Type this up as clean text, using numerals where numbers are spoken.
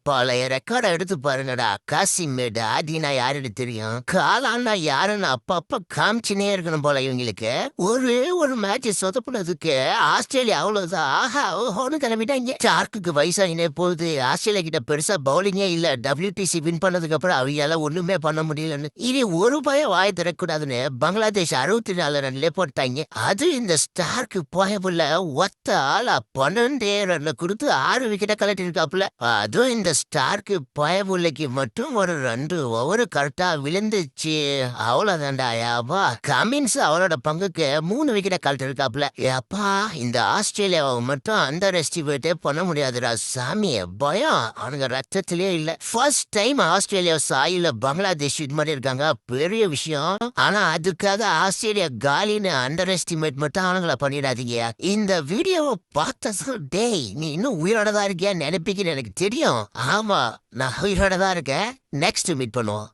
பழைய ரெக்கார்டை எடுத்து பாருங்கடா. காசிமேடு ஆதினா யாருன்னு தெரியும், காலான்னா யாருன்னு அப்பப்ப காமிச்சுனே இருக்கணும் போல இவங்களுக்கு. ஒரே ஒரு மேட்ச் சொதப்புனதுக்கு ஆஸ்திரேலியா அவ்வளவுதான் ஆஹா ஓஹோன்னு கிளம்பிட்டாங்க. ஸ்டார்க்கு வயசாகினே போகுது. ஆஸ்திரேலியா கிட்ட பெருசா பவுலிங்கே இல்ல. WTC வின் பண்ணதுக்கு அப்புறம் அவங்களால ஒண்ணுமே பண்ண முடியலன்னு இனி ஒரு பயம் வாய் திறக்கூடாதுன்னு பங்களாதேஷ் 64 ரன்ல போட்டாங்க. அது இந்த ஸ்டார்க்கு போயபுள்ள ஒத்த ஆளா 12 ரன்ல கொடுத்து 6 விக்கெட்ட கலட்டி இருக்காப்புல. அதுவும் இந்த ஸ்டார்க்கு பயபுள்ளைக்கு மட்டும் ஒரு 2 ஓவர் கரெக்டா விழுந்துச்சு. அவ்வளவுதான்டா யாப்பா. கமின்ஸ் அவளோட பங்குக்கு 3 விக்கெட்ட கலட்டி இருக்காப்புல. ஏப்பா இந்த ஆஸ்திரேலியாவை மட்டும் அண்டர் எஸ்டிமேட்டே பண்ண முடியாதுடா சாமி. பயம் அவனுங்க ரத்தத்திலே இல்ல. ஃபர்ஸ்ட் டைம் ஆஸ்திரேலியா சாயில பங்களாதேஷ் இது மாதிரி இருக்காங்க, பெரிய விஷயம். ஆனா அதுக்காக ஆஸ்திரேலியா காலின்னு அண்டர் எஸ்டிமேட் மட்டும் அவனுங்கள பண்ணிடாதீங்க. இந்த வீடியோவை பார்த்ததும் டேய் நீ இன்னும் உயிரோட தான் இருக்கியா நினைப்பீங்கன்னு எனக்கு தெரியும். ஆமா நான் உயிரோட தான் இருக்கேன். நெக்ஸ்ட் மீட் பண்ணுவோம்.